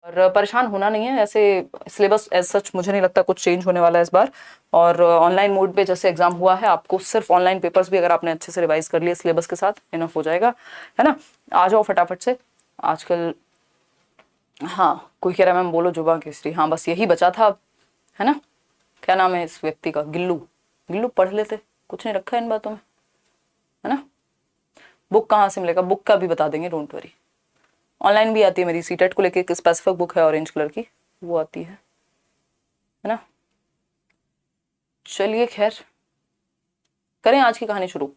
और परेशान होना नहीं है, ऐसे सिलेबस एज सच मुझे नहीं लगता कुछ चेंज होने वाला है इस बार। और ऑनलाइन मोड पे जैसे एग्जाम हुआ है, आपको सिर्फ ऑनलाइन पेपर्स भी अगर आपने अच्छे से रिवाइज कर लिए सिलेबस के साथ इनफ हो जाएगा, है ना। आ जाओ फटाफट से आजकल। हाँ, कोई कह रहा है मैम बोलो जुबा केसरी, हाँ बस यही बचा था अब, है ना। क्या नाम है इस व्यक्ति का, गिल्लू। गिल्लू पढ़ लेते, कुछ नहीं रखा है इन बातों में, है ना। बुक कहाँ से मिलेगा, बुक का भी बता देंगे, डोंट वरी। ऑनलाइन भी आती है मेरी सीटेट को लेके एक स्पेसिफिक बुक है ऑरेंज कलर की, वो आती है ना। चलिए खैर करें आज की कहानी शुरू।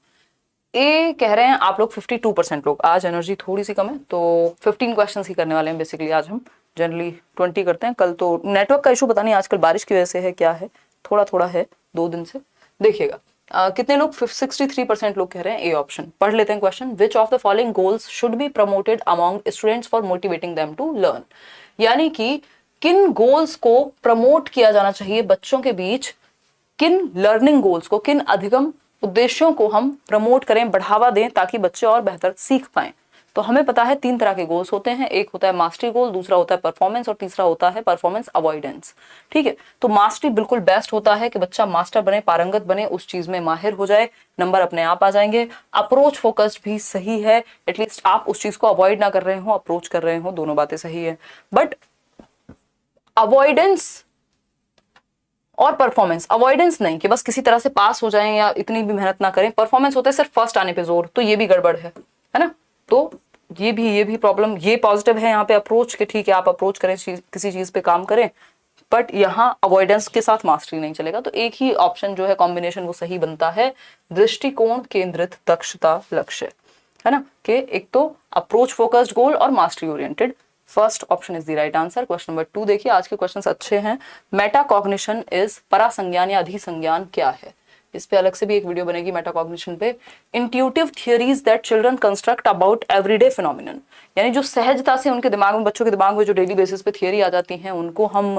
ए कह रहे हैं आप लोग 52% लोग, आज एनर्जी थोड़ी सी कम है तो 15 क्वेश्चंस ही करने वाले हैं बेसिकली आज हम। जनरली 20 करते हैं, कल तो नेटवर्क का इशू पता नहीं आजकल बारिश की वजह से है क्या है, थोड़ा थोड़ा है 2 दिन से। देखिएगा कितने लोग 63% लोग कह रहे हैं ए ऑप्शन। पढ़ लेते हैं question. Which of the following goals should be promoted among students for motivating them to learn. यानी कि किन गोल्स को प्रमोट किया जाना चाहिए बच्चों के बीच, किन लर्निंग गोल्स को, किन अधिगम उद्देश्यों को हम प्रमोट करें, बढ़ावा दें ताकि बच्चे और बेहतर सीख पाएं। तो हमें पता है 3 तरह के गोल्स होते हैं, एक होता है मास्टरी गोल, दूसरा होता है परफॉर्मेंस और तीसरा होता है परफॉर्मेंस अवॉइडेंस। ठीक है, तो मास्टरी बिल्कुल बेस्ट होता है कि बच्चा मास्टर बने, पारंगत बने, उस चीज में माहिर हो जाए, नंबर अपने आप आ जाएंगे। अप्रोच फोकस्ड भी सही है, एटलीस्ट आप उस चीज को अवॉइड ना कर रहे हो, अप्रोच कर रहे हो, दोनों बातें सही है। बट अवॉइडेंस और परफॉर्मेंस, अवॉइडेंस नहीं कि बस किसी तरह से पास हो जाएं या इतनी भी मेहनत ना करें, परफॉर्मेंस होता है सिर्फ फर्स्ट आने पे जोर, तो ये भी गड़बड़ है ना। तो ये भी प्रॉब्लम, ये पॉजिटिव है यहाँ पे अप्रोच के, ठीक है आप अप्रोच करें, किसी चीज पे काम करें, बट यहाँ अवॉइडेंस के साथ मास्टरी नहीं चलेगा। तो एक ही ऑप्शन जो है कॉम्बिनेशन वो सही बनता है, दृष्टिकोण केंद्रित दक्षता लक्ष्य, है ना। कि एक तो अप्रोच फोकस्ड गोल और mastery oriented, first option is the right answer. Question number 2 देखिए, आज के क्वेश्चंस अच्छे हैं। मेटाकॉग्निशन इज परासंज्ञान या अधिसंज्ञान क्या है, इस पे अलग से भी एक वीडियो बनेगी मेटाकॉग्निशन पे। Intuitive theories that children construct about everyday phenomenon, यानी जो सहजता से उनके दिमाग में, बच्चों के दिमाग में जो डेली बेसिस पे थियरी आ जाती हैं उनको हम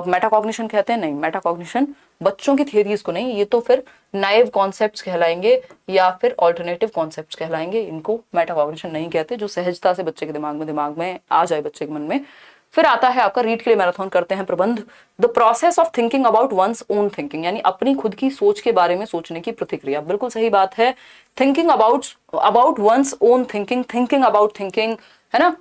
मेटाकॉग्निशन कहते हैं। नहीं, मेटाकॉग्निशन बच्चों की थियरीज को नहीं, ये तो फिर नाइव कॉन्सेप्ट्स कहलाएंगे या फिर ऑल्टरनेटिव कॉन्सेप्ट्स कहलाएंगे, इनको मेटाकॉग्निशन नहीं कहते। जो सहजता से बच्चे के दिमाग में आ जाए, बच्चे के मन में। फिर आता है आपका रीड के लिए मैराथन करते हैं प्रबंध, the process of thinking about one's own thinking, यानी अपनी खुद की सोच के बारे में सोचने की प्रतिक्रिया। बिल्कुल सही बात है, thinking about one's own thinking, thinking about thinking, है ना।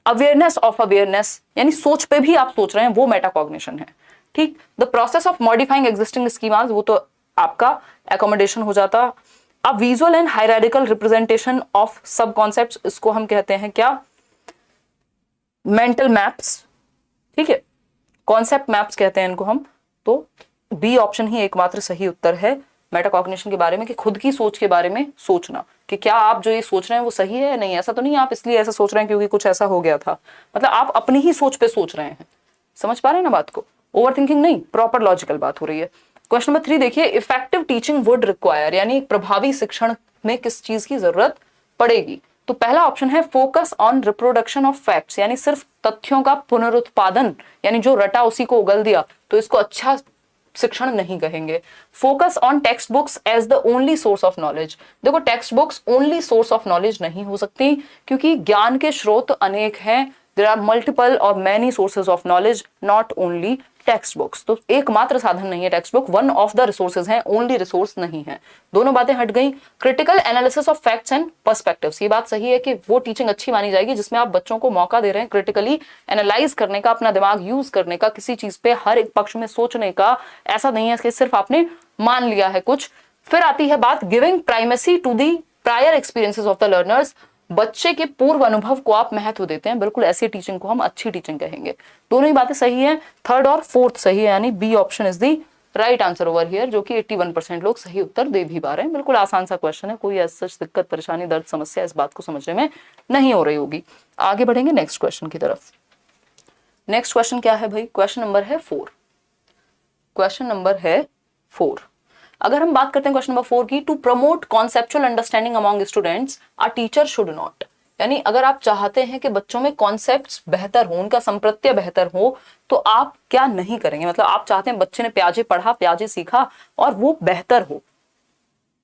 अवेयरनेस ऑफ अवेयरनेस, यानी सोच पे भी आप सोच रहे हैं, वो मेटाकॉग्निशन है। ठीक, the process of modifying existing schemas, वो तो आपका एकोमोडेशन हो जाता। अब visual and hierarchical representation of सब कॉन्सेप्ट्स, इसको हम कहते हैं क्या, मेंटल मैप्स। ठीक है, कॉन्सेप्ट मैप्स कहते हैं इनको हम। तो बी ऑप्शन ही एकमात्र सही उत्तर है मेटाकॉग्निशन के बारे में, कि खुद की सोच के बारे में सोचना, कि क्या आप जो ये सोच रहे हैं वो सही है या नहीं। ऐसा तो नहीं आप इसलिए ऐसा सोच रहे हैं क्योंकि कुछ ऐसा हो गया था, मतलब आप अपनी ही सोच पे सोच रहे हैं। समझ पा रहे हैं ना बात को, ओवर थिंकिंग नहीं, प्रॉपर लॉजिकल बात हो रही है। क्वेश्चन नंबर 3 देखिए, इफेक्टिव टीचिंग वुड रिक्वायर, यानी प्रभावी शिक्षण में किस चीज की जरूरत पड़ेगी। तो पहला ऑप्शन है focus on reproduction of facts, यानी सिर्फ तथ्यों का पुनरुत्पादन, यानी जो रटा उसी को उगल दिया, तो इसको अच्छा शिक्षण नहीं कहेंगे। Focus on text books as the only source of knowledge, देखो text books only source of knowledge नहीं हो सकती, क्योंकि ज्ञान के स्रोत अनेक हैं, देयर आर मल्टीपल और many sources of knowledge, not only text books. तो एकमात्र साधन नहीं है text book, one of the resources है, ओनली रिसोर्स नहीं है। दोनों बातें हट गई। Critical analysis of facts and perspectives, ये बात सही है कि वो टीचिंग अच्छी मानी जाएगी जिसमें आप बच्चों को मौका दे रहे हैं क्रिटिकली एनालाइज करने का, अपना दिमाग यूज करने का, किसी चीज पे हर एक पक्ष में सोचने का। ऐसा नहीं है कि सिर्फ आपने मान लिया है कुछ। फिर आती है बात giving primacy to the prior experiences of the learners, बच्चे के पूर्व अनुभव को आप महत्व देते हैं, बिल्कुल ऐसी टीचिंग को हम अच्छी टीचिंग कहेंगे। दोनों ही बातें सही हैं, थर्ड और फोर्थ सही है, यानी B option is the right answer over here, जो कि 81% लोग सही उत्तर दे भी पा रहे हैं। बिल्कुल आसान सा क्वेश्चन है, कोई ऐसा दिक्कत परेशानी दर्द समस्या इस बात को समझने में नहीं हो रही होगी। आगे बढ़ेंगे नेक्स्ट क्वेश्चन की तरफ। नेक्स्ट क्वेश्चन क्या है भाई, क्वेश्चन नंबर है 4। क्वेश्चन नंबर है 4। अगर हम बात करते हैं क्वेश्चन नंबर 4 की, to promote conceptual understanding among students a teacher should not, यानी अगर आप चाहते हैं कि बच्चों में कॉन्सेप्ट्स बेहतर हो, उनका संप्रत्य बेहतर हो, तो आप क्या नहीं करेंगे। मतलब आप चाहते हैं बच्चे ने प्याजे पढ़ा, प्याजे सीखा और वो बेहतर हो,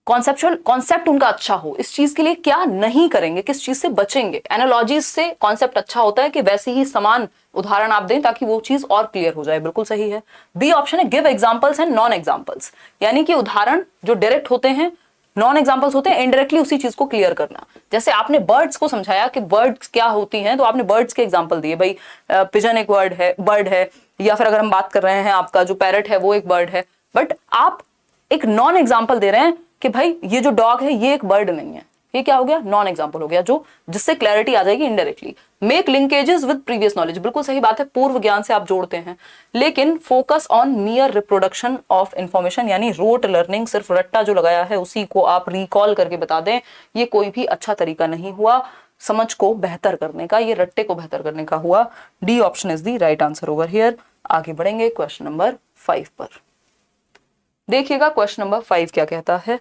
कॉन्सेप्चुअल कॉन्सेप्ट उनका अच्छा हो, इस चीज के लिए क्या नहीं करेंगे, किस चीज से बचेंगे, एनालॉजीज से कॉन्सेप्ट अच्छा होता है कि वैसे ही समान उदाहरण आप दें ताकि वो चीज और क्लियर हो जाए, बिल्कुल सही है। बी ऑप्शन है give examples and non examples, यानी कि उदाहरण जो डायरेक्ट होते हैं, नॉन एग्जांपल्स होते हैं इनडायरेक्टली उसी चीज को क्लियर करना। जैसे आपने बर्ड्स को समझाया कि बर्ड्स क्या होती हैं, तो आपने बर्ड्स के एग्जांपल दिए, भाई पिजन एक बर्ड है, या फिर अगर हम बात कर रहे हैं आपका जो पैरट है वो एक बर्ड है, बट आप एक नॉन एग्जांपल दे रहे हैं कि भाई ये जो डॉग है ये एक बर्ड नहीं है, ये क्या हो गया, नॉन एग्जांपल हो गया, जो जिससे क्लैरिटी आ जाएगी indirectly. Make linkages with previous knowledge, बिल्कुल सही बात है, पूर्व ज्ञान से आप जोड़ते हैं, लेकिन focus on मियर reproduction of information, यानी रोट लर्निंग, सिर्फ रट्टा जो लगाया है उसी को आप रिकॉल करके बता दें, ये कोई भी अच्छा तरीका नहीं हुआ समझ को बेहतर करने का, ये रट्टे को बेहतर करने का हुआ। D option is the right answer over here. आगे बढ़ेंगे क्वेश्चन नंबर 5 पर। देखिएगा क्वेश्चन नंबर 5 क्या कहता है,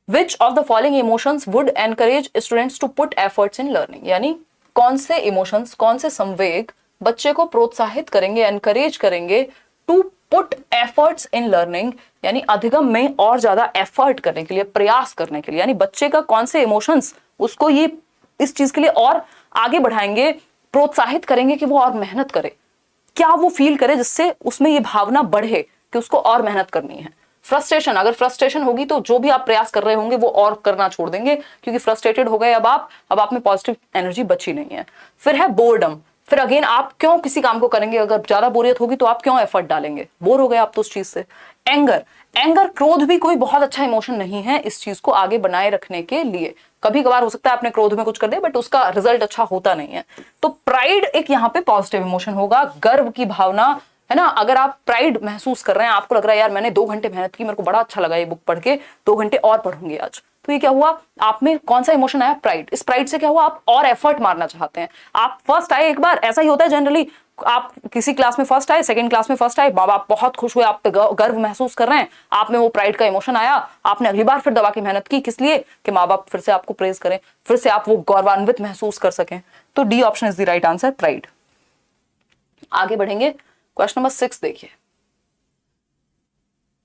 Which of the following emotions would encourage students to put efforts in learning, यानी कौन से इमोशंस, कौन से संवेग बच्चे को प्रोत्साहित करेंगे, एनकरेज करेंगे to put efforts in learning, यानी अधिगम में और ज्यादा एफर्ट करने के लिए, प्रयास करने के लिए, यानी बच्चे का कौन से इमोशंस उसको ये इस चीज के लिए और आगे बढ़ाएंगे, प्रोत्साहित करेंगे कि वो और मेहनत करे, क्या वो फील करे जिससे उसमें ये भावना बढ़े कि उसको और मेहनत करनी है। फ्रस्ट्रेशन, अगर फ्रस्ट्रेशन होगी तो जो भी आप प्रयास कर रहे होंगे वो और करना छोड़ देंगे, क्योंकि फ्रस्ट्रेटेड हो गए अब आप में पॉजिटिव एनर्जी बची नहीं है। फिर है बोर्डम, फिर अगेन आप क्यों किसी काम को करेंगे, अगर ज्यादा बोरियत होगी तो आप क्यों एफर्ट डालेंगे, बोर हो गए आप तो उस चीज से। एंगर, क्रोध भी कोई बहुत अच्छा इमोशन नहीं है इस चीज को आगे बनाए रखने के लिए, कभी कभार हो सकता है आपने क्रोध में कुछ कर दिया बट उसका रिजल्ट अच्छा होता नहीं है। तो प्राइड एक यहाँ पे पॉजिटिव इमोशन होगा, गर्व की भावना है ना, अगर आप प्राइड महसूस कर रहे हैं, आपको लग रहा है यार मैंने 2 घंटे मेहनत की, मेरे को बड़ा अच्छा लगा ये बुक पढ़ के, 2 घंटे और पढ़ूंगी आज, तो ये क्या हुआ, आप में कौन सा इमोशन आया, प्राइड। इस प्राइड से क्या हुआ, आप और एफर्ट मारना चाहते हैं, आप फर्स्ट आए एक बार, ऐसा ही होता है जनरली, आप किसी क्लास में फर्स्ट आए, सेकंड क्लास में फर्स्ट आए, माँ बाप बहुत खुश हुए, आप पे गर्व महसूस कर रहे हैं, आप में वो प्राइड का इमोशन आया, आपने अगली बार फिर दबा के मेहनत की, किस लिए, कि माँ बाप फिर से आपको प्रेज करें, फिर से आप वो गौरवान्वित महसूस कर सकें। तो D option is the right answer, pride. आगे बढ़ेंगे, क्वेश्चन नंबर 6 देखिए।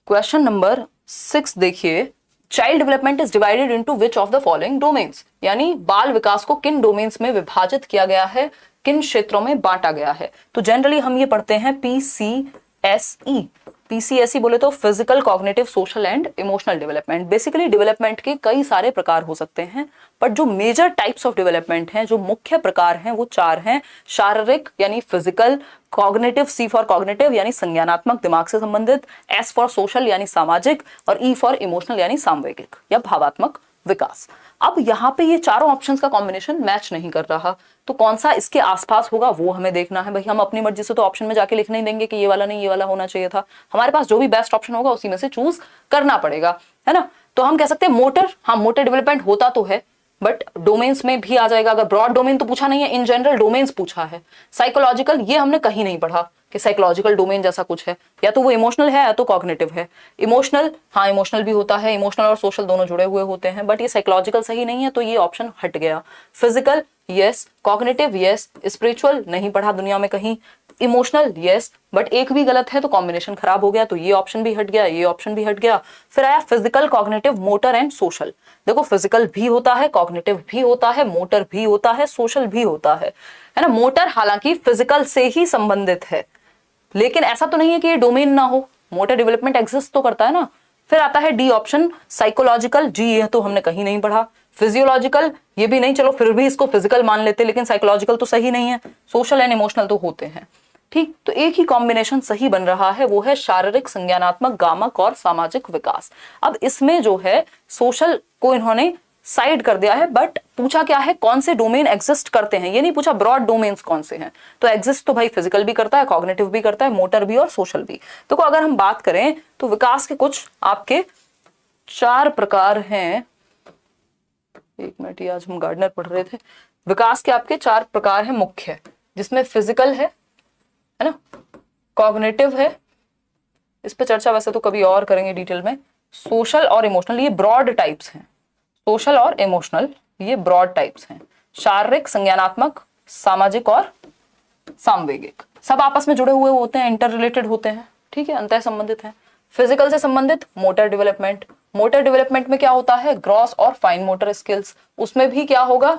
क्वेश्चन नंबर 6 देखिए, child development is divided into which of the following domains, यानी बाल विकास को किन डोमेन्स में विभाजित किया गया है, किन क्षेत्रों में बांटा गया है। तो जनरली हम ये पढ़ते हैं पीसीएसई, पीसीएसई बोले तो physical, cognitive, social and emotional development. Basically development के कई सारे प्रकार हो सकते हैं, बट जो मेजर टाइप्स ऑफ डेवलपमेंट हैं, जो मुख्य प्रकार हैं वो 4 हैं। शारीरिक यानी physical, cognitive, C for cognitive यानी संज्ञानात्मक, दिमाग से संबंधित, एस फॉर सोशल यानी सामाजिक, और ई फॉर इमोशनल यानी सामवेगिक या भावात्मक विकास। अब यहाँ पे ये चारों ऑप्शंस का कॉम्बिनेशन मैच नहीं कर रहा, तो कौन सा इसके आसपास होगा वो हमें देखना है। भाई हम अपनी मर्जी से तो ऑप्शन में जाके लिख नहीं देंगे कि ये वाला नहीं, ये वाला होना चाहिए था, हमारे पास जो भी बेस्ट ऑप्शन होगा उसी में से चूज करना पड़ेगा, है ना। तो हम कह सकते हैं मोटर, हाँ मोटर डेवलपमेंट होता तो है, बट डोमेन्स में भी आ जाएगा, अगर ब्रॉड डोमेन तो पूछा नहीं है, इन जनरल डोमेन्स पूछा है। साइकोलॉजिकल, ये हमने कहीं नहीं पढ़ा कि साइकोलॉजिकल डोमेन जैसा कुछ है, या तो वो इमोशनल है या तो कॉग्निटिव है। इमोशनल, हाँ इमोशनल भी होता है, इमोशनल और सोशल दोनों जुड़े हुए होते हैं, बट ये साइकोलॉजिकल सही नहीं है, तो ये ऑप्शन हट गया। Physical yes, cognitive yes, spiritual नहीं पढ़ा दुनिया में कहीं, इमोशनल यस, बट एक भी गलत है तो कॉम्बिनेशन खराब हो गया, तो ये ऑप्शन भी हट गया, ये ऑप्शन भी हट गया। फिर आया physical, cognitive, motor and social. देखो फिजिकल भी होता है, कॉग्निटिव भी होता है, मोटर भी होता है, सोशल भी होता है ना। मोटर हालांकि फिजिकल से ही संबंधित है, लेकिन ऐसा तो नहीं है कि ये डोमेन ना हो, मोटर डेवलपमेंट एग्जिस्ट तो करता है ना। फिर आता है डी ऑप्शन, साइकोलॉजिकल, जी ये तो हमने कहीं नहीं पढ़ा। फिजियोलॉजिकल, ये भी नहीं, चलो फिर भी इसको फिजिकल मान लेते, लेकिन साइकोलॉजिकल तो सही नहीं है। सोशल एंड इमोशनल तो होते हैं, ठीक। तो एक ही कॉम्बिनेशन सही बन रहा है, वो है शारीरिक, संज्ञानात्मक, गामक और सामाजिक विकास। अब इसमें जो है सोशल को इन्होंने साइड कर दिया है, बट पूछा क्या है, कौन से डोमेन एग्जिस्ट करते हैं, ये नहीं पूछा ब्रॉड डोमेन्स कौन से हैं। तो एग्जिस्ट तो भाई फिजिकल भी करता है, कॉग्निटिव भी करता है, मोटर भी और सोशल भी। तो अगर हम बात करें तो विकास के कुछ आपके 4 प्रकार हैं। एक मिनट, ये आज हम गार्डनर पढ़ रहे थे। विकास के आपके 4 प्रकार हैं मुख्य, जिसमें फिजिकल है ना, कॉग्निटिव है, इस पे चर्चा वैसे तो कभी और करेंगे डिटेल में। सोशल और इमोशनल, ये ब्रॉड टाइप्स हैं, सोशल और इमोशनल ये ब्रॉड टाइप्स हैं। शारीरिक, संज्ञानात्मक, सामाजिक और सामवेगिक, सब आपस में जुड़े हुए होते हैं, इंटर रिलेटेड होते हैं, ठीक है, अंतः संबंधित हैं। फिजिकल से संबंधित मोटर डेवलपमेंट, मोटर डेवलपमेंट में क्या होता है, ग्रॉस और फाइन मोटर स्किल्स, उसमें भी क्या होगा,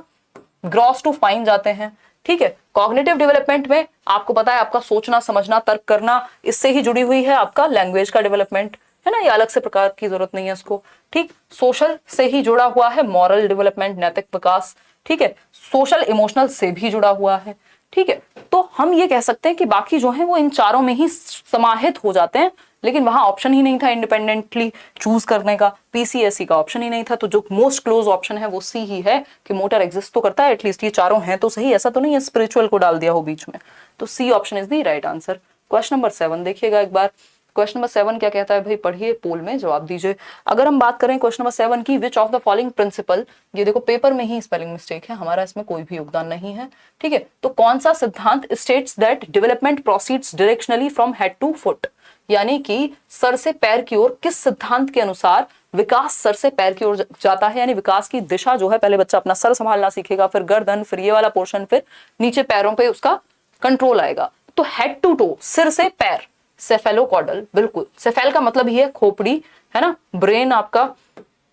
ग्रॉस टू फाइन जाते हैं। ठीक है, कॉग्निटिव डेवलपमेंट में आपको पता है आपका सोचना, समझना, तर्क करना, इससे ही जुड़ी हुई है आपका लैंग्वेज का डेवलपमेंट, है ना, ये अलग से प्रकार की जरूरत नहीं है इसको। ठीक, सोशल से ही जुड़ा हुआ है मॉरल डेवलपमेंट, नैतिक विकास। ठीक है, सोशल इमोशनल से भी जुड़ा हुआ है। ठीक है, तो हम ये कह सकते हैं कि बाकी जो है वो इन चारों में ही समाहित हो जाते हैं, लेकिन वहां ऑप्शन ही नहीं था इंडिपेंडेंटली चूज करने का, पीसीएससी का ऑप्शन ही नहीं था। तो जो मोस्ट क्लोज ऑप्शन है वो सी ही है कि मोटर एग्जिस्ट तो करता है, एटलीस्ट ये चारों हैं तो सही, ऐसा तो नहीं है स्पिरिचुअल को डाल दिया हो बीच में। तो C option is the right answer. Question number 7 देखिएगा एक बार। क्वेश्चन नंबर 7 क्या कहता है भाई, पढ़िए, पोल में जवाब दीजिए। अगर हम बात करें क्वेश्चन नंबर 7 की, which of the following principle, ये देखो पेपर में ही स्पेलिंग मिस्टेक है, हमारा इसमें कोई भी योगदान नहीं है। ठीक है, तो कौन सा सिद्धांत states that development proceeds directionally from head to foot, यानी कि सर से पैर की ओर, किस सिद्धांत के अनुसार विकास सर से पैर की ओर जाता है, यानी विकास की दिशा जो है, पहले बच्चा अपना सर संभालना सीखेगा, फिर गर्दन, फिर ये वाला पोर्शन, फिर नीचे पैरों पे उसका कंट्रोल आएगा। तो हेड टू टो, सिर से पैर, सेफेलोकॉर्डल, बिल्कुल, सेफेल का मतलब ही है खोपड़ी, है ना, ब्रेन आपका।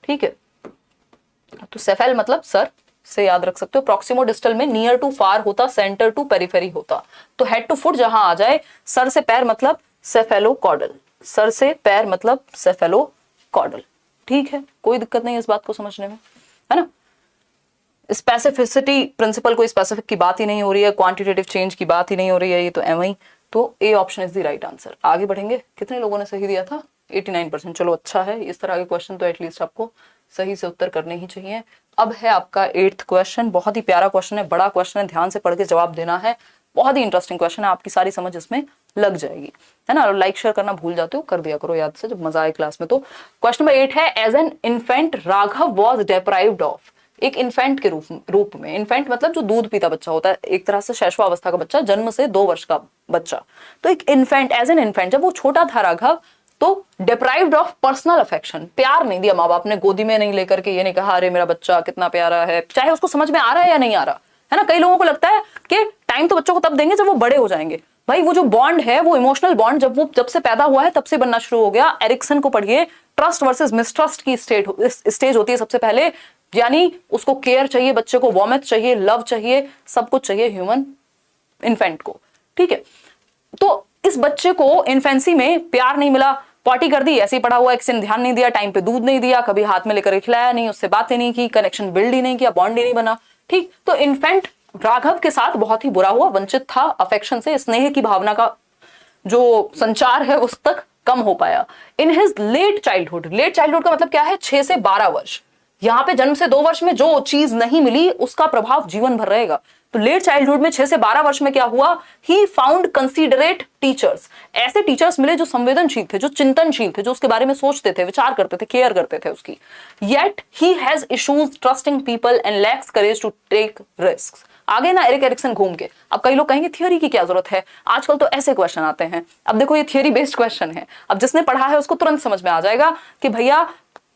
ठीक है, तो सेफेल मतलब सर से याद रख सकते हो। प्रॉक्सिमो डिस्टल में नियर टू फार होता, सेंटर टू पेरिफेरी होता, तो हेड टू फुट जहां आ जाए, सर से पैर मतलब सेफेलोकॉर्डल, सर से पैर मतलब सेफेलोकॉर्डल। ठीक है, कोई दिक्कत नहीं इस बात को समझने में, है ना। स्पेसिफिसिटी प्रिंसिपल, कोई स्पेसिफिक की बात ही नहीं हो रही है, क्वांटिटेटिव चेंज की बात ही नहीं हो रही है, ये तो एवं ही। तो A option is the right answer. आगे बढ़ेंगे, कितने लोगों ने सही दिया था, 89%, चलो अच्छा है। इस तरह के क्वेश्चन तो एटलीस्ट आपको सही से उत्तर करने ही चाहिए। अब है आपका 8th क्वेश्चन, बहुत ही प्यारा क्वेश्चन है, बड़ा क्वेश्चन है, ध्यान से पढ़ के जवाब देना है, बहुत ही इंटरेस्टिंग क्वेश्चन है, आपकी सारी समझ इसमें लग जाएगी, है ना। लाइक शेयर करना भूल जाते हो, कर दिया करो याद से जब मजा आए क्लास में। तो क्वेश्चन नंबर 8 है, as an infant Raghav was deprived of, एक इन्फेंट के रूप में, इन्फेंट मतलब जो दूध पीता बच्चा होता है, एक तरह से शैशवावस्था का बच्चा, जन्म से 2 वर्ष का बच्चा। तो एक इन्फेंट, एज एन इन्फेंट, जब वो छोटा था राघव, तो डिप्राइव्ड ऑफ पर्सनल अफेक्शन, प्यार नहीं दिया माँ बाप ने, गोदी में नहीं लेकर के ये नहीं कहा अरे मेरा बच्चा कितना प्यारा है, चाहे उसको समझ में आ रहा है या नहीं आ रहा, है ना। कई लोगों को लगता है कि टाइम तो बच्चों को तब देंगे जब वो बड़े हो जाएंगे। भाई वो जो बॉन्ड है, वो इमोशनल बॉन्ड जब से पैदा हुआ है तब से बनना शुरू हो गया। एरिक्सन को पढ़िए, ट्रस्ट वर्सेस मिसट्रस्ट की स्टेज होती है सबसे पहले, यानी उसको केयर चाहिए, बच्चे को वार्मथ चाहिए, लव चाहिए, सब कुछ चाहिए ह्यूमन इन्फेंट को। ठीक है, तो इस बच्चे को इन्फेंसी में प्यार नहीं मिला, पॉटी कर दी, ऐसे ही पड़ा हुआ, किसी ने ध्यान नहीं दिया, टाइम पे दूध नहीं दिया, कभी हाथ में लेकर खिलाया नहीं, उससे बातें नहीं की, कनेक्शन बिल्ड ही नहीं किया, बॉन्ड ही नहीं बना। ठीक, तो इन्फेंट राघव के साथ बहुत ही बुरा हुआ, वंचित था अफेक्शन से, स्नेह की भावना का जो संचार है उस तक कम हो पाया। In his late childhood, late childhood का मतलब क्या है, 6 से 12 वर्ष, यहाँ पे जन्म से 2 वर्ष में जो चीज नहीं मिली उसका प्रभाव जीवन भर रहेगा। तो लेट चाइल्डहुड में 6 से 12 वर्ष में क्या हुआ, ही फाउंड कंसीडरेट टीचर्स, ऐसे टीचर्स मिले जो संवेदनशील थे, जो चिंतनशील थे, जो उसके बारे में सोचते थे, विचार करते थे, केयर करते थे उसकी। Yet he has issues trusting people and lacks courage to take risks. आगे ना एरिक एरिक्सन घूम के, अब कई लोग कहेंगे थियोरी की क्या जरूरत है, आजकल तो ऐसे क्वेश्चन आते हैं। अब देखो ये थियोरी बेस्ड क्वेश्चन है, अब जिसने पढ़ा है उसको तुरंत समझ में आ जाएगा कि भैया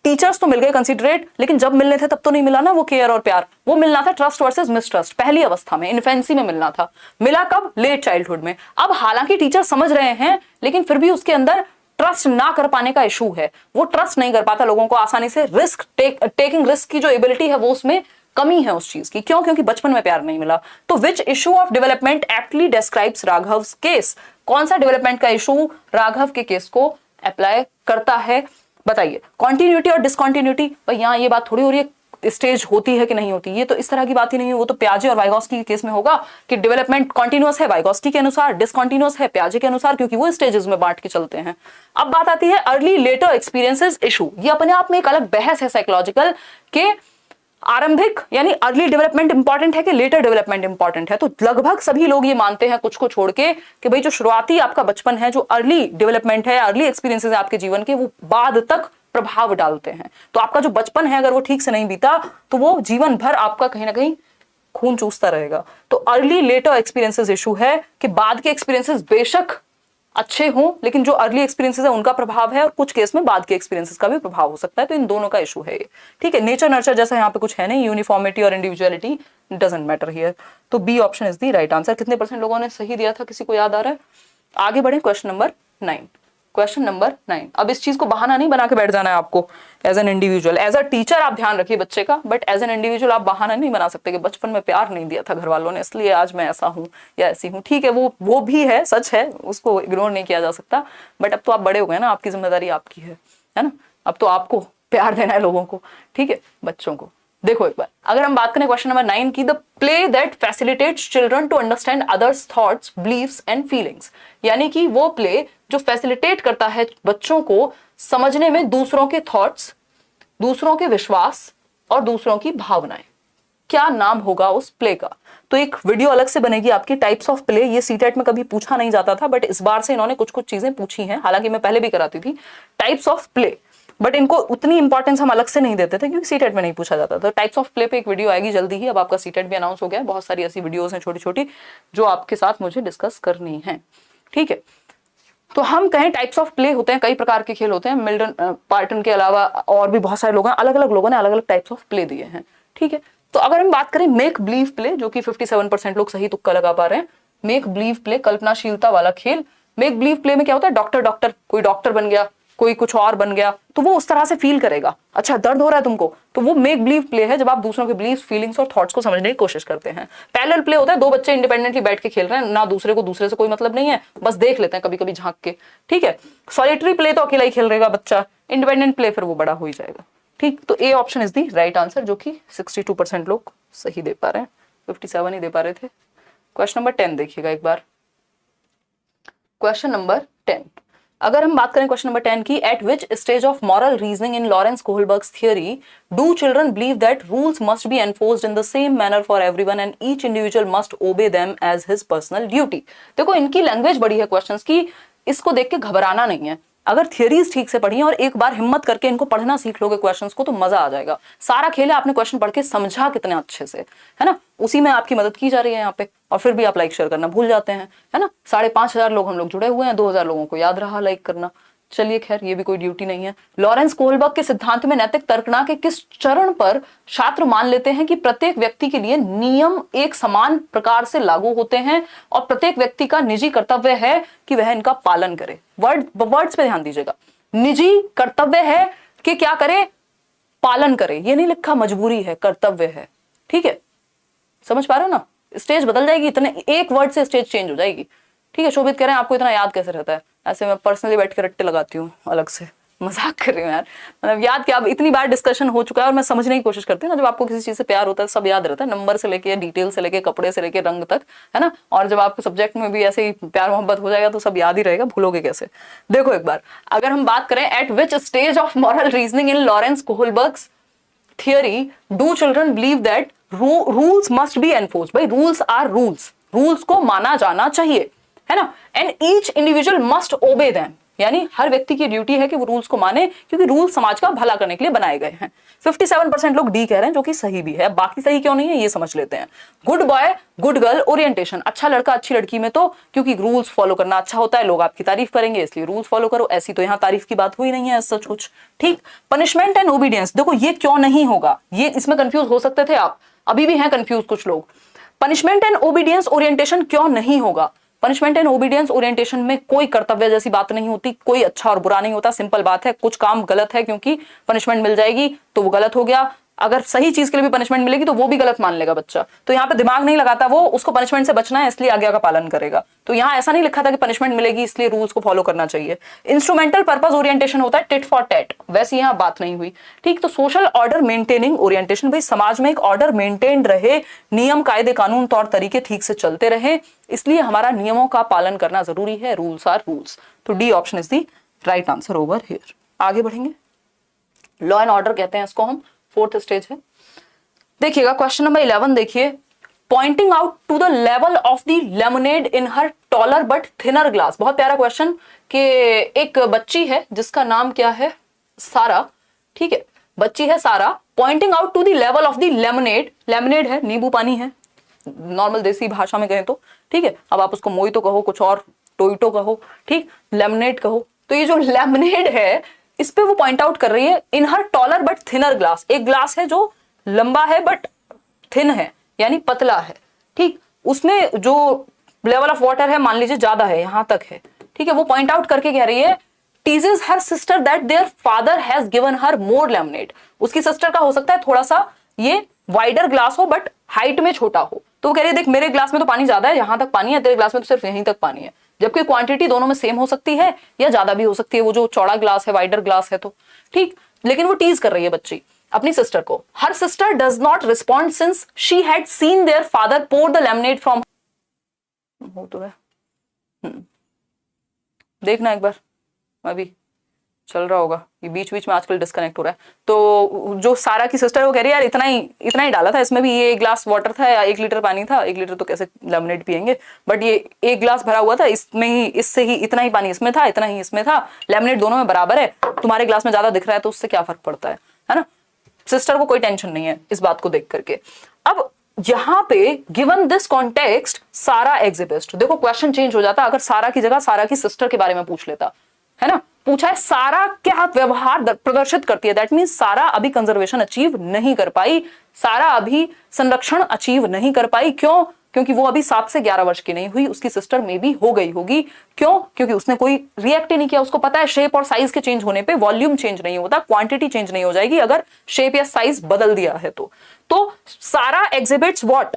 टीचर्स तो मिल गए कंसीडरेट, लेकिन जब मिलने थे तब तो नहीं मिला ना वो केयर और प्यार, वो मिलना था ट्रस्ट वर्सेस मिसट्रस्ट, पहली अवस्था में, इन्फेंसी में मिलना था, मिला कब, लेट चाइल्डहुड में। अब हालांकि टीचर समझ रहे हैं, लेकिन फिर भी उसके अंदर ट्रस्ट ना कर पाने का इशू है, वो ट्रस्ट नहीं कर पाता लोगों को आसानी से, रिस्क टेकिंग रिस्क की जो एबिलिटी है वो उसमें कमी है उस चीज की। क्यों? क्योंकि बचपन में प्यार नहीं मिला। तो which issue of development aptly describes Raghav's case, कौन सा डेवलपमेंट का इशू राघव के केस को अप्लाई करता है, बताइए। कॉन्टिन्यूटी और डिसकॉन्टिन्यूटी, भाई यहाँ ये बात थोड़ी हो रही है स्टेज होती है कि नहीं होती, ये तो इस तरह की बात ही नहीं है, वो तो प्याजे और वाइगोस्की के केस में होगा कि डेवलपमेंट कॉन्टिन्यूअस है वाइगोस्की के अनुसार, डिसकॉन्टिन्यूअस है प्याजे के अनुसार, क्योंकि वो स्टेजेस में बांट के चलते हैं। अब बात आती है अर्ली लेटर एक्सपीरियंसेस इशू, ये अपने आप में एक अलग बहस है साइकोलॉजिकल के आरंभिक यानी अर्ली डेवलपमेंट इंपॉर्टेंट है कि लेटर डेवलपमेंट इंपॉर्टेंट है। तो लगभग सभी लोग ये मानते हैं, कुछ को छोड़ के, कि भाई जो शुरुआती आपका बचपन है, जो अर्ली डेवलपमेंट है, अर्ली एक्सपीरियंसेस है आपके जीवन के, वो बाद तक प्रभाव डालते हैं। तो आपका जो बचपन है अगर वो ठीक से नहीं बीता तो वो जीवन भर आपका कहीं ना कहीं खून चूसता रहेगा। तो अर्ली लेटर एक्सपीरियंसेस इशू है कि बाद के एक्सपीरियंसेस बेशक अच्छे हों, लेकिन जो अर्ली एक्सपीरियंसेस है उनका प्रभाव है, और कुछ केस में बाद के एक्सपीरियंसेस का भी प्रभाव हो सकता है। तो इन दोनों का इशू है ये, ठीक है। नेचर नर्चर जैसा यहाँ पे कुछ है नहीं, यूनिफॉर्मिटी और इंडिविजुअलिटी डजंट मैटर हियर। तो B option is the right answer. कितने % लोगों ने सही दिया था, किसी को याद आ रहा है? आगे बढ़े, क्वेश्चन नंबर 9। Question number 9। अब इस चीज को बहाना नहीं बना के बैठ जाना है आपको as an individual. As a teacher आप ध्यान रखिए बच्चे का, बट एज एन इंडिविजुअल आप बहाना नहीं बना सकते कि बचपन में प्यार नहीं दिया था घर वालों ने इसलिए आज मैं ऐसा हूँ या ऐसी हूँ। ठीक है, वो भी है, सच है, उसको इग्नोर नहीं किया जा सकता, बट अब तो आप बड़े हो गए ना, आपकी जिम्मेदारी आपकी है ना। अब तो आपको प्यार देना है लोगों को, ठीक है, बच्चों को। देखो एक बार अगर हम बात करें क्वेश्चन नंबर 9 की, the play that facilitates children to understand others thoughts, beliefs and feelings, यानी कि वो प्ले जो फैसिलिटेट करता है बच्चों को समझने में दूसरों के थॉट्स, दूसरों के विश्वास और दूसरों की भावनाएं। क्या नाम होगा उस प्ले का? तो एक वीडियो अलग से बनेगी आपकी, टाइप्स ऑफ प्ले। ये सीटेट में कभी पूछा नहीं जाता था, बट इस बार से इन्होंने कुछ कुछ चीजें पूछी हैं, हालांकि मैं पहले भी कराती थी टाइप्स ऑफ प्ले, बट इनको उतनी इंपॉर्टेंस हम अलग से नहीं देते थे क्योंकि सीटेट में नहीं पूछा जाता था। टाइप्स ऑफ प्ले पे एक वीडियो आएगी जल्दी ही। अब आपका सीटेट भी अनाउंस हो गया है, बहुत सारी ऐसी वीडियोस हैं छोटी छोटी जो आपके साथ मुझे डिस्कस करनी है, ठीक है। तो हम कहें टाइप्स ऑफ प्ले होते हैं, कई प्रकार के खेल होते हैं, मिल्टन पार्टन के अलावा और भी बहुत सारे लोग हैं, अलग अलग लोगों ने अलग अलग टाइप्स ऑफ प्ले दिए हैं, ठीक है। तो अगर हम बात करें मेक बिलीव प्ले, जो कि 57% लोग सही तुक्का लगा पा रहे हैं, मेक बिलीव प्ले कल्पनाशीलता वाला खेल। मेक बिलीव प्ले में क्या होता है, डॉक्टर कोई डॉक्टर बन गया, कोई कुछ और बन गया, तो वो उस तरह से फील करेगा। अच्छा दर्द हो रहा है तुमको, तो वो मेक बिलीव प्ले है जब आप दूसरों के बिलीव, फीलिंग्स और थॉट्स को समझने की कोशिश करते हैं। पैरेलल प्ले होता है, दो बच्चे इंडिपेंडेंटली बैठ के खेल रहे हैं, ना दूसरे को दूसरे से कोई मतलब नहीं है, बस देख लेते हैं कभी कभी झांक के, ठीक है। सॉलिटरी प्ले तो अकेला ही खेल रहेगा बच्चा, इंडिपेंडेंट प्ले फिर वो बड़ा हो ही जाएगा, ठीक। तो A option is the right answer, जो कि 62% लोग सही दे पा रहे हैं, 57 ही दे पा रहे थे। क्वेश्चन नंबर 10 देखिएगा एक बार। क्वेश्चन नंबर 10, अगर हम बात करें क्वेश्चन नंबर 10 की, at which stage of moral reasoning in Lawrence Kohlberg's theory do children believe that rules must be enforced in the same manner for everyone and each individual must obey them as his personal duty. देखो इनकी language बड़ी है questions की, इसको देख के घबराना नहीं है। अगर थियरीज ठीक से पढ़ी और एक बार हिम्मत करके इनको पढ़ना सीख लोगे क्वेश्चंस को, तो मजा आ जाएगा। सारा खेल है आपने क्वेश्चन पढ़ के समझा कितने अच्छे से, है ना, उसी में आपकी मदद की जा रही है यहाँ पे। और फिर भी आप लाइक शेयर करना भूल जाते हैं, है ना। 5,500 लोग हम लोग जुड़े हुए हैं, 2,000 लोगों को याद रहा लाइक करना। चलिए खैर, ये भी कोई ड्यूटी नहीं है। लॉरेंस कोहलबर्ग के सिद्धांत में नैतिक तर्कना के किस चरण पर छात्र मान लेते हैं कि प्रत्येक व्यक्ति के लिए नियम एक समान प्रकार से लागू होते हैं और प्रत्येक व्यक्ति का निजी कर्तव्य है कि वह इनका पालन करे। वर्ड्स पे ध्यान दीजिएगा, निजी कर्तव्य है कि क्या करे, पालन करे। ये नहीं लिखा मजबूरी है, कर्तव्य है, ठीक है। समझ पा रहे हो ना, स्टेज बदल जाएगी, इतने एक वर्ड से स्टेज चेंज हो जाएगी, ठीक है। शोभित कह रहे हैं आपको इतना याद कैसे रहता है? ऐसे मैं पर्सनली बैठ के रट्टे लगाती हूँ अलग से, मजाक कर रही हूँ यार, मतलब याद क्या, अब इतनी बार डिस्कशन हो चुका है और मैं समझने की कोशिश करती हूँ ना, जब आपको किसी चीज से प्यार होता है सब याद रहता है, नंबर से लेके डिटेल से लेके कपड़े से लेके रंग तक, है ना। और जब आपको सब्जेक्ट में भी ऐसे ही प्यार मोहब्बत हो जाएगा तो सब याद ही रहेगा, भूलोगे कैसे। देखो एक बार अगर हम बात करें, at which stage of moral reasoning in Lawrence Kohlberg's theory do children believe that rules must be enforced. भाई रूल्स आर रूल्स, रूल्स को माना जाना चाहिए, है ना। And each individual must obey them, यानी हर व्यक्ति की ड्यूटी है कि वो रूल्स को माने, क्योंकि रूल्स समाज का भला करने के लिए बनाए गए हैं। 57% लोग डी कह रहे हैं, जो कि सही भी है। बाकी सही क्यों नहीं है ये समझ लेते हैं। Good boy good girl orientation, अच्छा लड़का अच्छी लड़की में तो क्योंकि रूल्स फॉलो करना अच्छा होता है, लोग आपकी तारीफ करेंगे इसलिए रूल्स फॉलो करो। ऐसी तो यहाँ तारीफ की बात हुई नहीं है सच कुछ, ठीक। पनिशमेंट एंड ओबीडियंस, देखो ये क्यों नहीं होगा, ये इसमें कंफ्यूज हो सकते थे आप, अभी भी हैं कंफ्यूज कुछ लोग। पनिशमेंट एंड ओबीडियंस ओरिएंटेशन क्यों नहीं होगा? पनिशमेंट एंड ओबीडियंस ओरिएंटेशन में कोई कर्तव्य जैसी बात नहीं होती, कोई अच्छा और बुरा नहीं होता, सिंपल बात है। कुछ काम गलत है क्योंकि पनिशमेंट मिल जाएगी तो वो गलत हो गया, अगर सही चीज के लिए भी पनिशमेंट मिलेगी तो वो भी गलत मान लेगा बच्चा। तो यहाँ पे दिमाग नहीं लगाता वो, उसको पनिशमेंट से बचना है इसलिए आज्ञा का पालन करेगा। तो यहाँ ऐसा नहीं लिखा था कि पनिशमेंट मिलेगी इसलिए रूल्स को फॉलो करना चाहिए। इंस्ट्रूमेंटल पर्पस ओरिएंटेशन होता है टिट फॉर टैट, वैसे यहाँ बात नहीं हुई, ठीक। तो सोशल ऑर्डर मेंटेनिंग ओरिएंटेशन, भाई समाज में एक ऑर्डर मेंटेन रहे, नियम कायदे कानून तौर तरीके ठीक से चलते रहे, इसलिए हमारा नियमों का पालन करना जरूरी है। Rules are rules. तो D option is the right answer over here. आगे बढ़ेंगे, लॉ एंड ऑर्डर कहते हैं इसको हम, 4th स्टेज है। देखिएगा क्वेश्चन नंबर 11 देखिए, pointing out to the level of the lemonade in her taller but thinner glass. बहुत प्यारा क्वेश्चन कि एक बच्ची है जिसका नाम क्या है, सारा, ठीक है, बच्ची है Sara, pointing out to the level of the lemonade, lemonade है नींबू पानी है नॉर्मल देसी भाषा में कहें तो, ठीक है। अब आप उसको मोइतो कहो, कुछ और टोइटो कहो, ठीक, लेमनेड कहो। तो ये जो लेमनेड है इस पे वो पॉइंट आउट कर रही है, इन her taller but thinner glass, एक ग्लास है जो लंबा है बट थिन है यानी पतला है, ठीक, उसमें जो लेवल ऑफ वाटर है मान लीजिए ज्यादा है, यहां तक है, ठीक है। वो पॉइंट आउट करके कह रही है teases her sister that their father has given her more lemonade. उसकी सिस्टर का हो सकता है थोड़ा सा ये वाइडर ग्लास हो बट हाइट में छोटा हो, तो वो कह रही है देख मेरे ग्लास में तो पानी ज्यादा है, यहां तक पानी है, तेरे ग्लास में तो सिर्फ यहीं तक पानी है, जबकि क्वांटिटी दोनों में सेम हो सकती है या ज्यादा भी हो सकती है, वो जो चौड़ा ग्लास है वाइडर ग्लास है तो ठीक। लेकिन वो टीज कर रही है बच्ची अपनी सिस्टर को। Her sister does not respond since she had seen their father pour the lemonade from, हो तो है देखना एक बार, अभी चल रहा होगा ये, बीच बीच में आजकल डिस्कनेक्ट हो रहा है। तो जो सारा की सिस्टर वो कह रही है यार इतना ही डाला था इसमें भी, ये 1 ग्लास वाटर था या 1 लीटर पानी था, 1 लीटर तो कैसे लेमनेड पियेंगे, बट ये 1 ग्लास भरा हुआ था, इसमें ही इससे ही इतना ही पानी इसमें था, इतना ही इसमें था, लेमनेड दोनों में बराबर है, तुम्हारे ग्लास में ज्यादा दिख रहा है तो उससे क्या फर्क पड़ता है ना। सिस्टर को कोई टेंशन नहीं है इस बात को देख करके। अब यहां पे गिवन दिस कॉन्टेक्स्ट सारा एग्जिबिस्ट, देखो क्वेश्चन चेंज हो जाता अगर सारा की जगह सारा की सिस्टर के बारे में पूछ लेता, है ना। पूछा है सारा क्या व्यवहार प्रदर्शित करती है, दैट मींस सारा अभी कंजर्वेशन अचीव नहीं कर पाई, सारा अभी संरक्षण अचीव नहीं कर पाई। क्यों? क्योंकि वो अभी 7 से 11 वर्ष की नहीं हुई, उसकी सिस्टर में भी हो गई होगी। क्यों? क्योंकि उसने कोई रिएक्ट ही नहीं किया, उसको पता है शेप और साइज के चेंज होने पे वॉल्यूम चेंज नहीं होता, क्वांटिटी चेंज नहीं हो जाएगी अगर शेप या साइज बदल दिया है तो सारा एग्जिबिट्स व्हाट?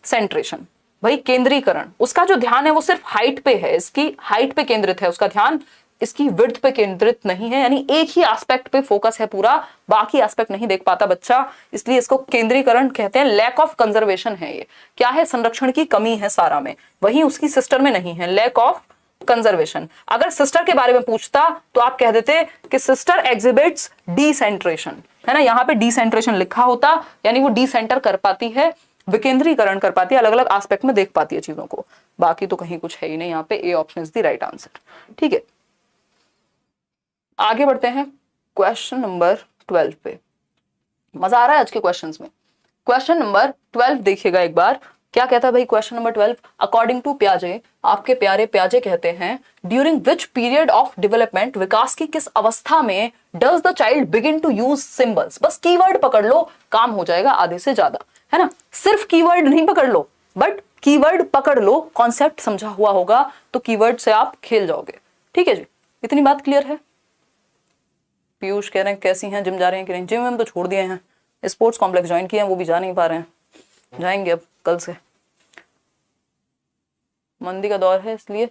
सेंट्रेशन, भाई केंद्रीकरण। उसका जो ध्यान है वो सिर्फ हाइट पे है, इसकी हाइट पे केंद्रित है, उसका ध्यान इसकी विड्थ पे केंद्रित नहीं है, यानी एक ही एस्पेक्ट पे फोकस है पूरा, बाकी एस्पेक्ट नहीं देख पाता बच्चा, इसलिए इसको केंद्रीकरण कहते हैं। लैक ऑफ कंजर्वेशन है ये, क्या है? संरक्षण की कमी है सारा में, वही उसकी सिस्टर में नहीं है, लैक ऑफ कंजर्वेशन। अगर सिस्टर के बारे में पूछता तो आप कह देते कि सिस्टर एग्जिबिट्स डिसेंट्रेशन, है ना, यहाँ पे डिसेंट्रेशन लिखा होता, यानी वो डिसेंटर कर पाती है, विकेंद्रीकरण कर पाती है, अलग अलग एस्पेक्ट में देख पाती है चीजों को, बाकी तो कहीं कुछ है ही नहीं यहाँ पे। A option is the right answer, ठीक है। आगे बढ़ते हैं क्वेश्चन नंबर 12 पे। मजा आ रहा है आज के क्वेश्चंस में। क्वेश्चन नंबर 12 देखिएगा एक बार, क्या कहता है भाई क्वेश्चन नंबर 12? अकॉर्डिंग टू प्याजे, आपके प्यारे प्याजे कहते हैं, during which period of development, विकास की किस अवस्था में, does the child begin to use symbols. बस कीवर्ड पकड़ लो, काम हो जाएगा आधे से ज्यादा, है ना। सिर्फ कीवर्ड नहीं पकड़ लो, बट कीवर्ड पकड़ लो, कॉन्सेप्ट समझा हुआ होगा तो कीवर्ड से आप खेल जाओगे, ठीक है जी। इतनी बात क्लियर है? पीयूष कह रहे हैं कैसी हैं, जिम जा रहे हैं कि नहीं? जिम हम तो छोड़ दिए हैं, स्पोर्ट्स कॉम्प्लेक्स ज्वाइन किए हैं, वो भी जा नहीं पा रहे हैं, जाएंगे अब कल से। मंदी का दौर है इसलिए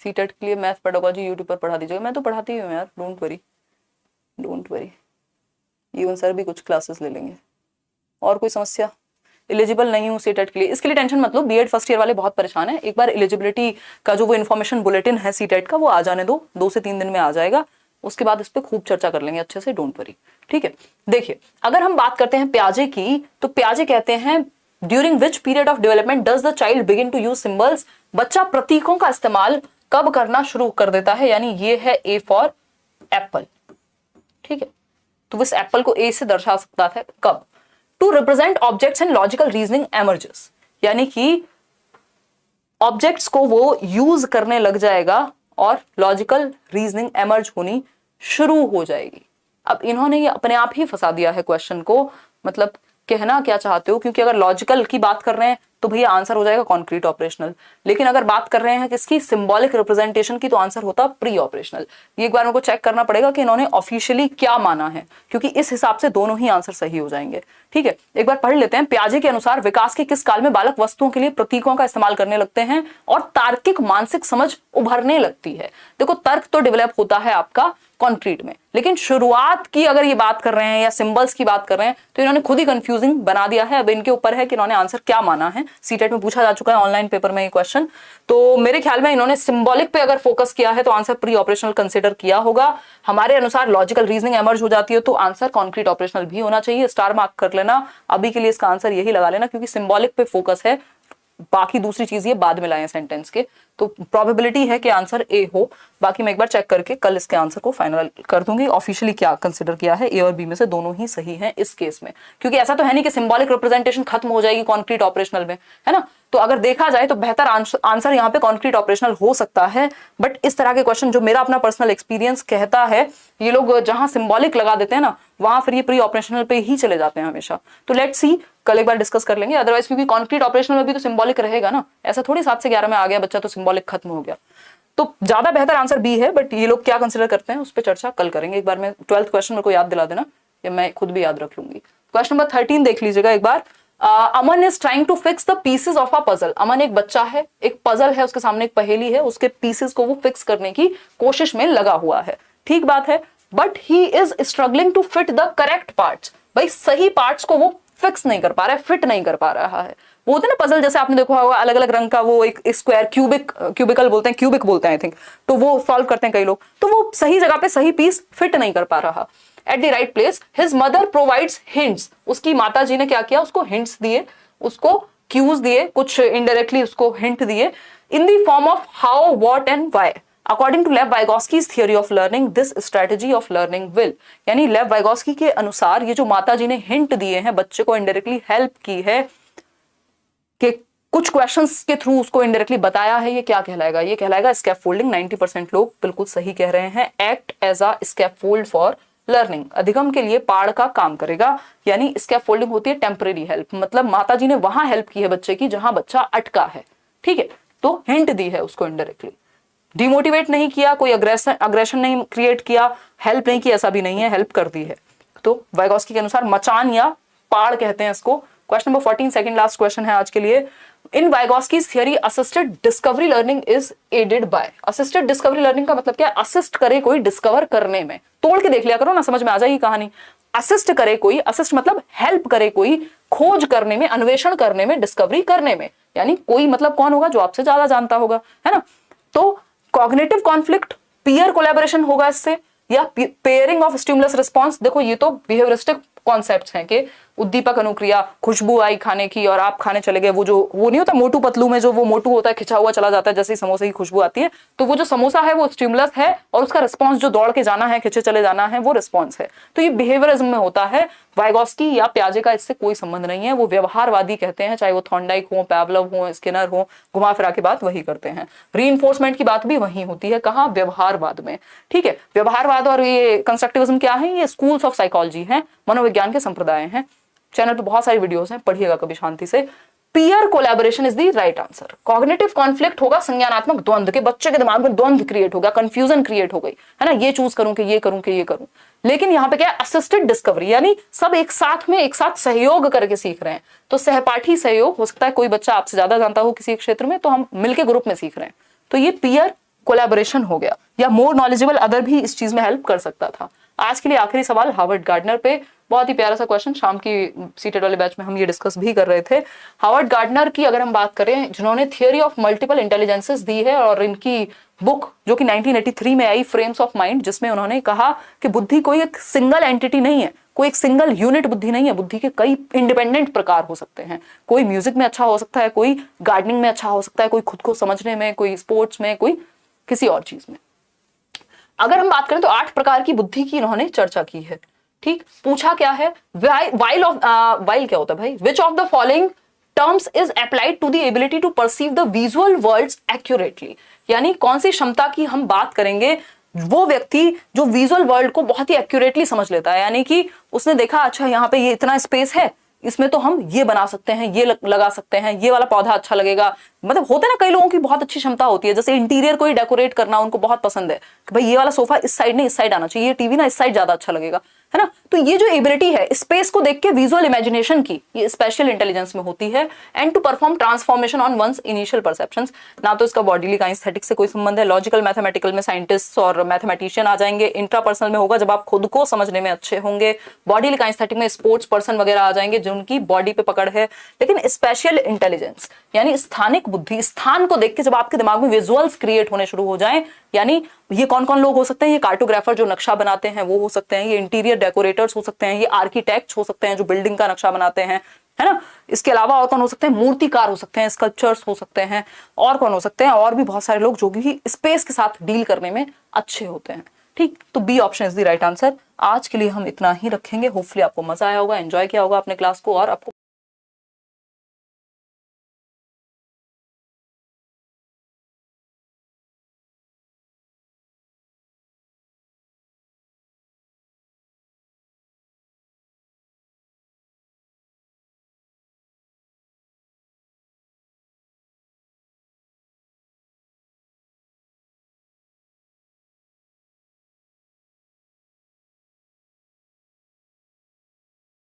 सीटेट के लिए मैथ पेडागोजी यूट्यूब पर पढ़ा दीजिएगा। मैं तो पढ़ाती हूँ यार, डोंट वरी, इवन सर भी कुछ क्लासेस ले लेंगे। और कोई समस्या? एलिजिबल नहीं हूँ सीटेट के लिए, इसके लिए टेंशन मत लो, बीएड फर्स्ट ईयर वाले बहुत परेशान है। एक बार एलिजिबिलिटी का जो वो इन्फॉर्मेशन बुलेटिन है सीटेट का वो आ जाने दो, 2 से 3 दिन में आ जाएगा, उसके बाद इस पे खूब चर्चा कर लेंगे अच्छे से, डोंट वरी, ठीक है। देखिए अगर हम बात करते हैं प्याजे की, तो प्याजे कहते हैं during which period of development does the child begin to use symbols, बच्चा प्रतीकों का इस्तेमाल कब करना शुरू कर देता है, यानी ये है ए फॉर एप्पल, ठीक है। तो इस एप्पल को ए से दर्शा सकता है कब? To represent objects and logical reasoning emerges, यानी कि ऑब्जेक्ट्स को वो यूज करने लग जाएगा और लॉजिकल रीजनिंग एमर्ज होनी शुरू हो जाएगी। अब इन्होंने ये अपने आप ही फंसा दिया है क्वेश्चन को, मतलब कहना क्या चाहते हो, क्योंकि अगर लॉजिकल की बात कर रहे हैं तो भैया आंसर हो जाएगा कॉन्क्रीट ऑपरेशनल, लेकिन अगर बात कर रहे हैं किसकी, सिंबॉलिक रिप्रेजेंटेशन की, तो आंसर होता प्री ऑपरेशनल। ये एक बार उनको चेक करना पड़ेगा कि इन्होंने ऑफिशियली क्या माना है, क्योंकि इस हिसाब से दोनों ही आंसर सही हो जाएंगे, ठीक है। एक बार पढ़ लेते हैं। प्याजे के अनुसार विकास के किस काल में बालक वस्तुओं के लिए प्रतीकों का इस्तेमाल करने लगते हैं और तार्किक मानसिक समझ उभरने लगती है। देखो तर्क तो डेवलप होता है आपका कॉन्क्रीट में, लेकिन शुरुआत की अगर ये बात कर रहे हैं या सिंबल्स की बात कर रहे हैं तो इन्होंने खुद ही कंफ्यूजिंग बना दिया है। अब इनके ऊपर है कि इन्होंने आंसर क्या माना है। सीटेट में पूछा जा चुका है ऑनलाइन पेपर में ये क्वेश्चन, तो मेरे ख्याल में इन्होंने सिंबॉलिक पे अगर फोकस किया है तो आंसर प्री ऑपरेशनल कंसिडर किया होगा। हमारे अनुसार लॉजिकल रीजनिंग एमर्ज हो जाती है तो आंसर कॉन्क्रीट ऑपरेशनल भी होना चाहिए। स्टार मार्क कर लेना, अभी के लिए इसका आंसर यही लगा लेना, क्योंकि सिंबॉलिक पे फोकस है, बाकी दूसरी चीज ये बाद में लाए सेंटेंस के, तो प्रोबेबिलिटी है कि आंसर ए हो। बाकी मैं एक बार चेक करके कल इसके आंसर को फाइनल कर दूंगी ऑफिशियली क्या कंसिडर किया है। ए और बी में से दोनों ही सही हैं इस केस में, क्योंकि ऐसा तो है नहीं कि सिंबॉलिक रिप्रेजेंटेशन खत्म हो जाएगी कॉन्क्रीट ऑपरेशनल में, है ना। तो अगर देखा जाए तो बेहतर आंसर यहाँ पे कॉन्क्रीट ऑपरेशनल हो सकता है। बट इस तरह के क्वेश्चन जो मेरा अपना पर्सनल एक्सपीरियंस कहता है, ये लोग जहां सिंबॉलिक लगा देते हैं ना, वहां फिर ये प्री ऑपरेशनल पे ही चले जाते हैं हमेशा। तो लेट्स सी, कल एक बार डिस्कस कर लेंगे। अदरवाइज क्योंकि कॉन्क्रीट ऑपरेशनल में भी तो सिंबॉलिक रहेगा ना, ऐसा थोड़ी 7 से 11 में आ गया बच्चा तो सिंबॉलिक खत्म हो गया। तो ज्यादा बेहतर आंसर बी है, बट ये लोग क्या कंसिडर करते हैं उस पर चर्चा कल करेंगे। एक बार मैं 12th क्वेश्चन मेरे को याद दिला देना, या मैं खुद भी याद रख लूंगी। क्वेश्चन नंबर 13 देख लीजिएगा एक बार। Aman is trying to fix the pieces of a puzzle. Aman एक बच्चा है, एक पजल है, उसके सामने एक पहेली है, उसके पीसेस को वो फिक्स करने की कोशिश में लगा हुआ है। ठीक बात है, but he is struggling to fit the correct parts. भाई सही पार्ट्स को वो फिक्स नहीं कर पा रहा है, फिट नहीं कर पा रहा है। वो होता है ना पजल, जैसे आपने देखा होगा अलग अलग रंग का वो एक स्क्वायर, क्यूबिकल बोलते हैं, क्यूबिक बोलते हैं आई थिंक, तो वो सॉल्व करते हैं कई लोग, तो वो सही जगह पे सही पीस फिट नहीं कर पा रहा। At the right place his mother provides hints. उसकी माता जी ने क्या किया, उसको हिंट्स दिए, उसको क्यूज दिए, कुछ इनडायरेक्टली उसको हिंट दिए, in the form of how, what and why. According to Lev Vygotsky's theory of learning, this strategy of learning will, यानी लेव वाइगोस्की के अनुसार ये जो माता जी ने हिंट दिए हैं, बच्चे को इनडायरेक्टली हेल्प की है, कि कुछ क्वेश्चंस के थ्रू उसको इनडायरेक्टली बताया है, ये क्या कहलाएगा, ये कहलाएगा स्कैफोल्डिंग। 90% लोग बिल्कुल सही कह रहे हैं। Act as a scaffold for learning, अधिगम के लिए पाड़ का काम करेगा। यानी स्कैफोल्डिंग होती है टेम्परेरी हेल्प, मतलब माता जी ने वहां हेल्प की है बच्चे की जहां बच्चा अटका है। ठीक है, तो हिंट दी है उसको इनडायरेक्टली, डिमोटिवेट नहीं किया, कोई अग्रेशन नहीं क्रिएट किया, हेल्प नहीं की, ऐसा भी नहीं है, हेल्प कर दी है। तो वाइगोस्की के अनुसार मचान या पाड़ कहते हैं इसको। Question number 14 second last question है आज के लिए। In Vygotsky's theory assisted discovery learning is aided by. Assisted discovery learning का मतलब क्या है, असिस्ट करे कोई डिस्कवर करने में। तोड़ के देख लिया करो ना, समझ में आ जाएगी कहानी। असिस्ट करे कोई, असिस्ट मतलब हेल्प करे कोई खोज करने में, अन्वेषण करने में, डिस्कवरी करने में। यानी कोई मतलब कौन होगा, जो आपसे ज्यादा जानता होगा, है ना। तो कॉग्निटिव कॉन्फ्लिक्ट, पीयर कोलैबोरेशन होगा इससे, या पेयरिंग ऑफ स्टिमुलस रिस्पॉन्स। देखो ये तो बिहेवियरिस्टिक कॉन्सेप्ट्स हैं कि उद्दीपक अनुक्रिया, खुशबू आई खाने की और आप खाने चले गए। वो नहीं होता मोटू पतलू में, जो वो मोटू होता है खिंचा हुआ चला जाता है, जैसे ही समोसे की खुशबू आती है, तो वो जो समोसा है वो स्टिमुलस है, और उसका रिस्पॉन्स जो दौड़ के जाना है, खिंचे चले जाना है, वो रिस्पॉन्स है। तो ये बिहेवियरिज्म में होता है। वाइगोस्की या पियाजे का इससे कोई संबंध नहीं है। वो व्यवहारवादी कहते हैं, चाहे वो थॉर्नडाइक हो, पैवलव हो, स्किनर हो, घुमा फिरा के बात वही करते हैं। रीइंफोर्समेंट की बात भी वही होती है, कहाँ, व्यवहारवाद में। ठीक है, व्यवहारवाद और ये कंस्ट्रक्टिविज्म क्या है, ये स्कूल्स ऑफ साइकोलॉजी हैं, मनोविज्ञान के संप्रदाय हैं। चैनल पे बहुत सारी वीडियोस हैं, पढ़िएगा कभी शांति से। Peer collaboration is the right answer. Cognitive conflict होगा संज्ञानात्मक द्वंद्व, के बच्चे के दिमाग में द्वंद्व क्रिएट हो गया, कंफ्यूजन क्रिएट हो गई, है ना, ये चूज करूं कि ये करूं कि ये करूं। लेकिन यहाँ पे क्या है, असिस्टेड डिस्कवरी, यानी सब एक साथ में, एक साथ सहयोग करके सीख रहे हैं। तो सहपाठी सहयोग हो सकता है, कोई बच्चा आपसे ज्यादा जानता हो किसी क्षेत्र में, तो हम मिलके ग्रुप में सीख रहे हैं, तो ये पीयर कोलैबोरेशन हो गया। या मोर नॉलेजेबल अदर भी इस चीज में हेल्प कर सकता था। आज के लिए आखिरी सवाल हावर्ड गार्डनर पे, बहुत ही प्यारा सा क्वेश्चन, शाम की सीटेड वाले बैच में हम ये डिस्कस भी कर रहे थे। हावर्ड गार्डनर की अगर हम बात करें, जिन्होंने थियरी ऑफ मल्टीपल इंटेलिजेंसेस दी है, और इनकी बुक जो कि 1983 में आई, फ्रेम्स ऑफ माइंड, जिसमें उन्होंने कहा कि बुद्धि कोई एक सिंगल एंटिटी नहीं है, कोई एक सिंगल यूनिट बुद्धि नहीं है, बुद्धि के कई इंडिपेंडेंट प्रकार हो सकते हैं। कोई म्यूजिक में अच्छा हो सकता है, कोई गार्डनिंग में अच्छा हो सकता है, कोई खुद को समझने में, कोई स्पोर्ट्स में, कोई किसी और चीज में। अगर हम बात करें तो 8 प्रकार की बुद्धि की इन्होंने चर्चा की है। ठीक, पूछा क्या है, वाइल क्या होता है भाई, which of the following terms is applied to the ability to perceive the visual worlds accurately. यानी कौन सी क्षमता की हम बात करेंगे, वो व्यक्ति जो विजुअल वर्ल्ड को बहुत ही एक्यूरेटली समझ लेता है। यानी कि उसने देखा, अच्छा यहाँ पे ये इतना स्पेस है, इसमें तो हम ये बना सकते हैं, ये लगा सकते हैं, ये वाला पौधा अच्छा लगेगा। मतलब होता है ना, कई लोगों की बहुत अच्छी क्षमता होती है, जैसे इंटीरियर को ही डेकोरेट करना उनको बहुत पसंद है कि भाई ये वाला सोफा इस साइड नहीं इस साइड आना चाहिए, ये टीवी ना इस साइड ज्यादा अच्छा लगेगा, है ना। तो ये जो एबिलिटी है स्पेस को देख के विजुअल इमेजिनेशन की, ये स्पेशल इंटेलिजेंस में होती है। And to perform transformation on one's initial perceptions. ना तो इसका बॉडीली काइनेस्थेटिक्स से कोई संबंध है, लॉजिकल मैथमेटिकल में साइंटिस्ट और मैथमेटिशियन आ जाएंगे, इंट्रापर्सनल में होगा जब आप खुद को समझने में अच्छे होंगे, बॉडीली काइनेस्थेटिक में स्पोर्ट्स पर्सन वगैरह आ जाएंगे जिनकी बॉडी पे पकड़ है। लेकिन स्पेशल इंटेलिजेंस यानी स्थानिक बुद्धि, स्थान को देख के जब आपके दिमाग में विजुअल्स क्रिएट होने शुरू हो जाएं, यानी ये कौन कौन लोग हो सकते हैं, ये कार्टोग्राफर जो नक्शा बनाते हैं वो हो सकते हैं, ये इंटीरियर डेकोरेटर्स हो सकते हैं, ये आर्किटेक्ट्स हो सकते हैं जो बिल्डिंग का नक्शा बनाते हैं, है ना। इसके अलावा और कौन हो सकते हैं, मूर्तिकार हो सकते हैं, स्कल्पचर्स हो सकते हैं, और कौन हो सकते हैं, और भी बहुत सारे लोग जो कि स्पेस के साथ डील करने में अच्छे होते हैं। ठीक, तो B option is the right answer. आज के लिए हम इतना ही रखेंगे। होपफुली आपको मजा आया होगा, एंजॉय किया होगा अपने क्लास को, और आपको